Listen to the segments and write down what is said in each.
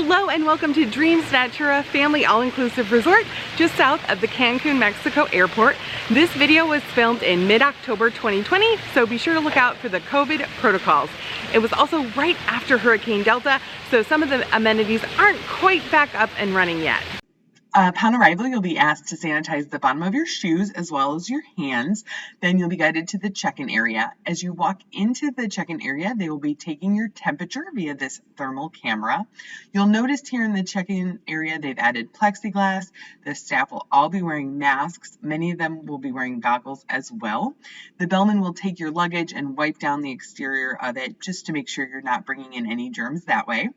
Hello and welcome to Dreams Natura Family All-Inclusive Resort just south of the Cancun, Mexico airport. This video was filmed in mid-October 2020, so be sure to look out for the COVID protocols. It was also right after Hurricane Delta, so some of the amenities aren't quite back up and running yet. Upon arrival, you'll be asked to sanitize the bottom of your shoes as well as your hands. Then you'll be guided to the check-in area. As you walk into the check-in area, they will be taking your temperature via this thermal camera. You'll notice here in the check-in area, they've added plexiglass. The staff will all be wearing masks. Many of them will be wearing goggles as well. The bellman will take your luggage and wipe down the exterior of it just to make sure you're not bringing in any germs that way.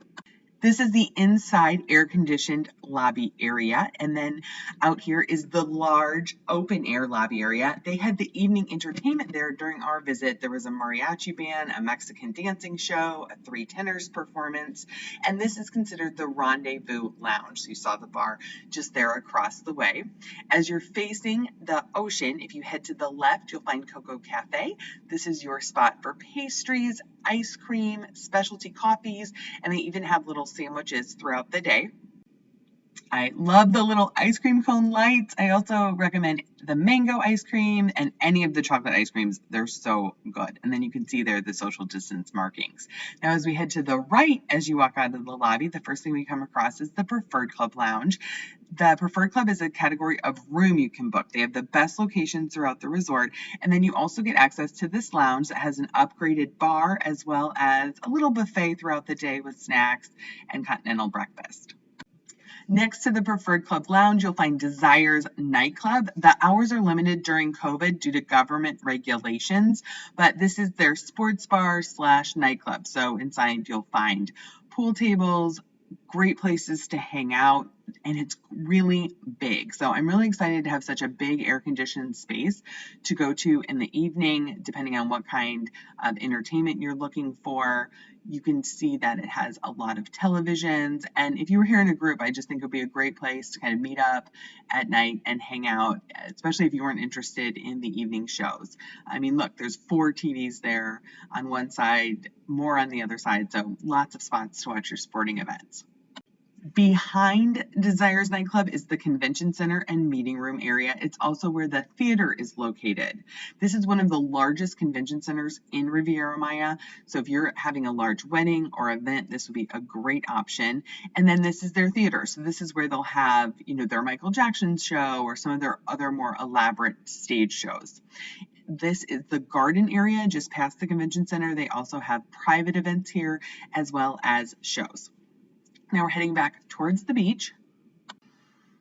This is the inside air-conditioned lobby area, and then out here is the large open-air lobby area. They had the evening entertainment there during our visit. There was a mariachi band, a Mexican dancing show, a three tenors performance, and this is considered the Rendezvous Lounge. So you saw the bar just there across the way. As you're facing the ocean, if you head to the left, you'll find Coco Cafe. This is your spot for pastries, ice cream, specialty coffees, and they even have little sandwiches throughout the day. I love the little ice cream cone lights. I also recommend the mango ice cream and any of the chocolate ice creams. They're so good. And then you can see there the social distance markings. Now, as we head to the right, as you walk out of the lobby, the first thing we come across is the Preferred Club Lounge. The Preferred Club is a category of room you can book. They have the best locations throughout the resort. And then you also get access to this lounge that has an upgraded bar as well as a little buffet throughout the day with snacks and continental breakfast. Next to the Preferred Club Lounge, you'll find Desires Nightclub. The hours are limited during COVID due to government regulations, but this is their sports bar / nightclub. So inside you'll find pool tables, great places to hang out, and it's really big. So I'm really excited to have such a big air-conditioned space to go to in the evening, depending on what kind of entertainment you're looking for. You can see that it has a lot of televisions, and if you were here in a group, I just think it would be a great place to kind of meet up at night and hang out, especially if you weren't interested in the evening shows. I mean, look, there's 4 TVs there on one side, more on the other side, so lots of spots to watch your sporting events. Behind Desires Nightclub is the convention center and meeting room area. It's also where the theater is located. This is one of the largest convention centers in Riviera Maya. So if you're having a large wedding or event, this would be a great option. And then this is their theater. So this is where they'll have, their Michael Jackson show or some of their other more elaborate stage shows. This is the garden area just past the convention center. They also have private events here as well as shows. Now we're heading back towards the beach.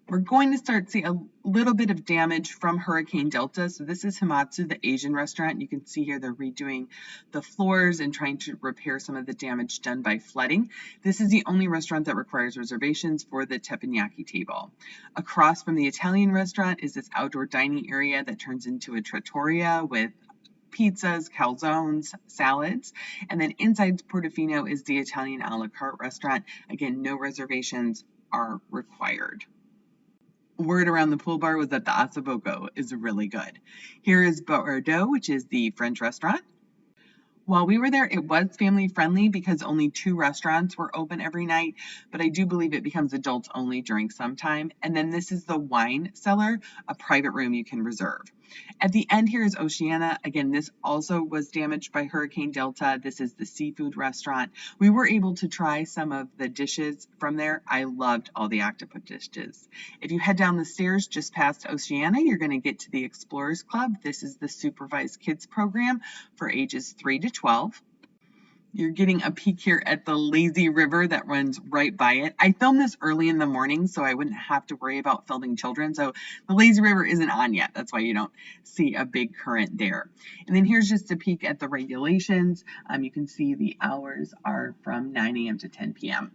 We're going to start seeing a little bit of damage from Hurricane Delta. So this is Himatsu, the Asian restaurant. You can see here they're redoing the floors and trying to repair some of the damage done by flooding. This is the only restaurant that requires reservations for the teppanyaki table. Across from the Italian restaurant is this outdoor dining area that turns into a trattoria with pizzas, calzones, salads, and then inside Portofino is the Italian a la carte restaurant. Again, no reservations are required. Word around the pool bar was that the ossobuco is really good. Here is Bordeaux, which is the French restaurant. While we were there, it was family friendly because only 2 restaurants were open every night, but I do believe it becomes adults only during some time. And then this is the wine cellar, a private room you can reserve. At the end here is Oceana. Again, this also was damaged by Hurricane Delta. This is the seafood restaurant. We were able to try some of the dishes from there. I loved all the octopus dishes. If you head down the stairs just past Oceana, you're going to get to the Explorers Club. This is the supervised kids program for ages 3 to 12. You're getting a peek here at the lazy river that runs right by it. I filmed this early in the morning so I wouldn't have to worry about filming children. So the lazy river isn't on yet. That's why you don't see a big current there. And then here's just a peek at the regulations. You can see the hours are from 9 a.m. to 10 p.m.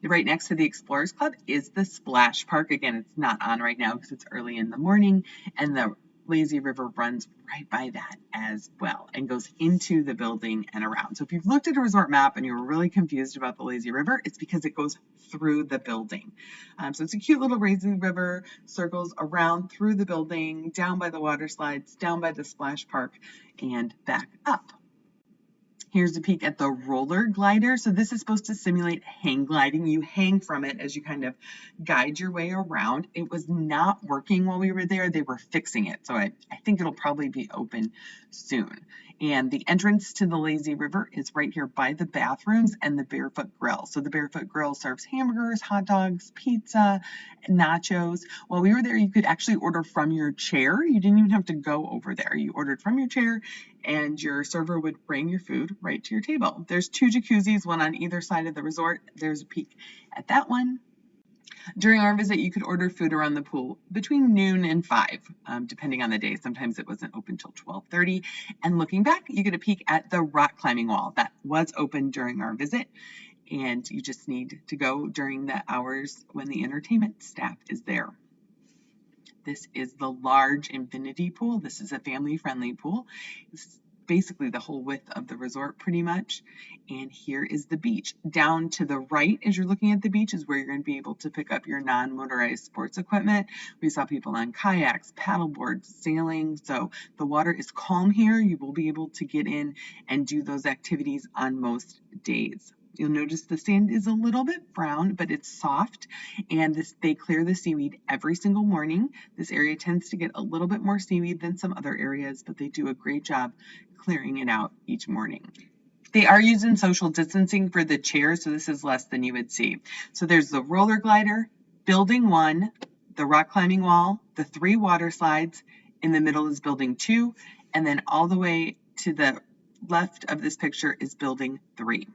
Right next to the Explorers Club is the Splash Park. Again, it's not on right now because it's early in the morning, and the lazy river runs right by that as well and goes into the building and around. So if you've looked at a resort map and you were really confused about the lazy river, it's because it goes through the building. So it's a cute little lazy river, circles around through the building, down by the water slides, down by the splash park, and back up. Here's a peek at the roller glider. So this is supposed to simulate hang gliding. You hang from it as you kind of guide your way around. It was not working while we were there. They were fixing it. So I think it'll probably be open soon. And the entrance to the lazy river is right here by the bathrooms and the Barefoot Grill. So the Barefoot Grill serves hamburgers, hot dogs, pizza, nachos. While we were there, you could actually order from your chair. You didn't even have to go over there. You ordered from your chair and your server would bring your food right to your table. There's 2 jacuzzis, one on either side of the resort. There's a peek at that one. During our visit, you could order food around the pool between noon and 5, depending on the day. Sometimes it wasn't open till 12:30. And looking back, you get a peek at the rock climbing wall that was open during our visit. And you just need to go during the hours when the entertainment staff is there. This is the large infinity pool. This is a family-friendly pool. It's basically the whole width of the resort pretty much. And here is the beach. Down to the right as you're looking at the beach is where you're going to be able to pick up your non-motorized sports equipment. We saw people on kayaks, paddleboards, sailing. So the water is calm here. You will be able to get in and do those activities on most days. You'll notice the sand is a little bit brown, but it's soft, and they clear the seaweed every single morning. This area tends to get a little bit more seaweed than some other areas, but they do a great job clearing it out each morning. They are using social distancing for the chairs, so this is less than you would see. So there's the roller glider, building 1, the rock climbing wall, the 3 water slides, in the middle is building 2, and then all the way to the left of this picture is building 3.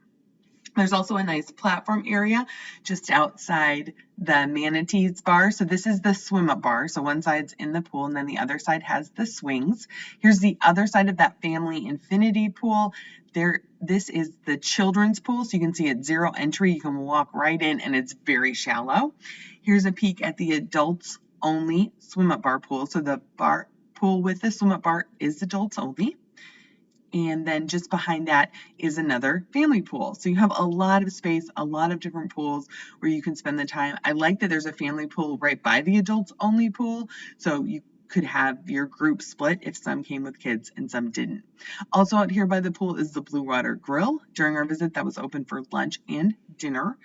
There's also a nice platform area just outside the manatees bar. So this is the swim up bar. So one side's in the pool and then the other side has the swings. Here's the other side of that family infinity pool. This is the children's pool. So you can see it's 0 entry. You can walk right in and it's very shallow. Here's a peek at the adults only swim up bar pool. So the pool with the swim up bar is adults only. And then just behind that is another family pool. So you have a lot of space, a lot of different pools where you can spend the time. I like that there's a family pool right by the adults only pool. So you could have your group split if some came with kids and some didn't. Also out here by the pool is the Blue Water Grill. During our visit, that was open for lunch and dinner.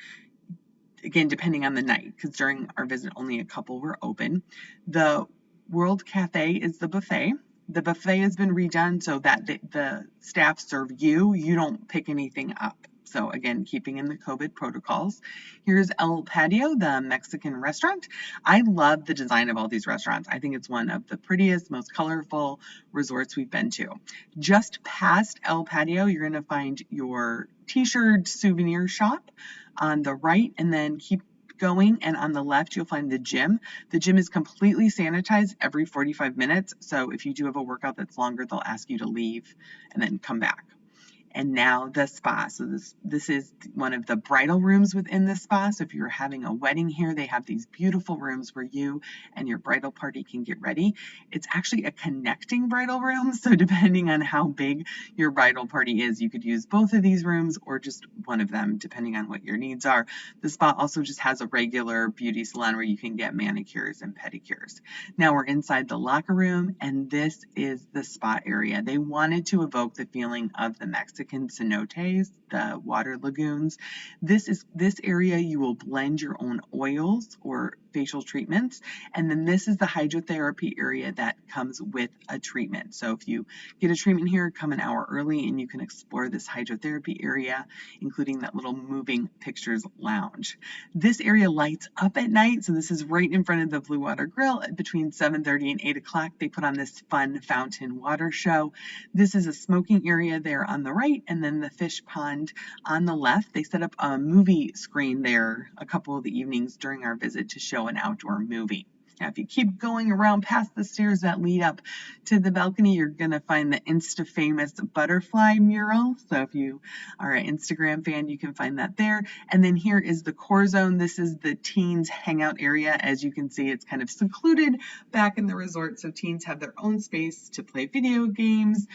Again, depending on the night, because during our visit, only a couple were open. The World Cafe is the buffet. The buffet has been redone so that the staff serve you. You don't pick anything up. So again, keeping in the COVID protocols. Here's El Patio, the Mexican restaurant. I love the design of all these restaurants. I think it's one of the prettiest, most colorful resorts we've been to. Just past El Patio, you're going to find your t-shirt souvenir shop on the right, and then keep going, and on the left you'll find the gym. The gym is completely sanitized every 45 minutes, so if you do have a workout that's longer, they'll ask you to leave and then come back. And now the spa. So this is one of the bridal rooms within the spa. So if you're having a wedding here, they have these beautiful rooms where you and your bridal party can get ready. It's actually a connecting bridal room. So depending on how big your bridal party is, you could use both of these rooms or just one of them, depending on what your needs are. The spa also just has a regular beauty salon where you can get manicures and pedicures. Now we're inside the locker room, and this is the spa area. They wanted to evoke the feeling of the Mexican cenotes, the water lagoons. This area you will blend your own oils or facial treatments, and then this is the hydrotherapy area that comes with a treatment. So if you get a treatment here, come an hour early and you can explore this hydrotherapy area, including that little moving pictures lounge. This area lights up at night, so this is right in front of the Blue Water Grill. Between 7:30 and 8 o'clock, they put on this fun fountain water show. This is a smoking area there on the right, and then the fish pond on the left. They set up a movie screen there a couple of the evenings during our visit to show an outdoor movie. Now, if you keep going around past the stairs that lead up to the balcony, you're going to find the Insta-famous butterfly mural. So if you are an Instagram fan, you can find that there. And then here is the core zone. This is the teens hangout area. As you can see, it's kind of secluded back in the resort, so teens have their own space to play video games,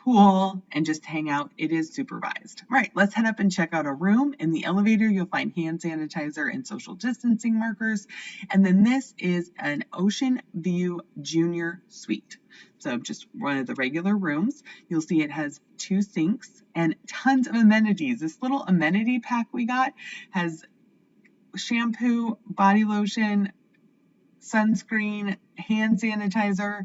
pool and just hang out. It is supervised. All right, let's head up and check out a room. In the elevator, you'll find hand sanitizer and social distancing markers. And then this is an Ocean View Junior Suite. So just one of the regular rooms. You'll see it has 2 sinks and tons of amenities. This little amenity pack we got has shampoo, body lotion, sunscreen, hand sanitizer,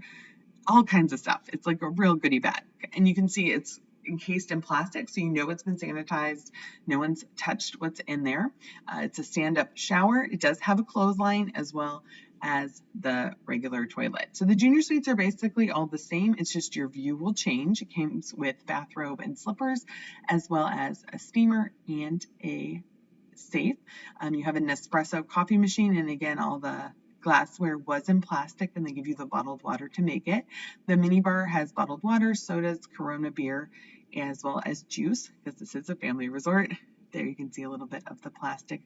all kinds of stuff. It's like a real goodie bag. And you can see it's encased in plastic, so you know it's been sanitized. No one's touched what's in there. It's a stand-up shower. It does have a clothesline as well as the regular toilet. So the junior suites are basically all the same. It's just your view will change. It comes with bathrobe and slippers, as well as a steamer and a safe. You have an espresso coffee machine, and again, all the glassware was in plastic, and they give you the bottled water to make it. The minibar has bottled water, sodas, Corona beer, as well as juice, because this is a family resort. There you can see a little bit of the plastic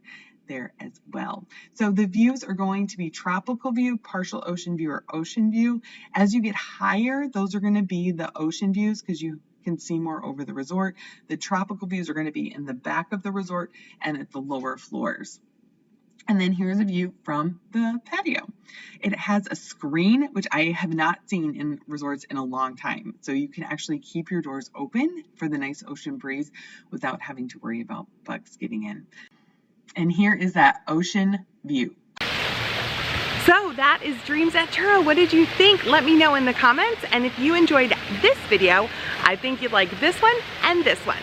there as well. So the views are going to be tropical view, partial ocean view, or ocean view. As you get higher, those are going to be the ocean views because you can see more over the resort. The tropical views are going to be in the back of the resort and at the lower floors. And then here's a view from the patio. It has a screen, which I have not seen in resorts in a long time. So you can actually keep your doors open for the nice ocean breeze without having to worry about bugs getting in. And here is that ocean view. So that is Dreams Natura. What did you think? Let me know in the comments. And if you enjoyed this video, I think you'd like this one and this one.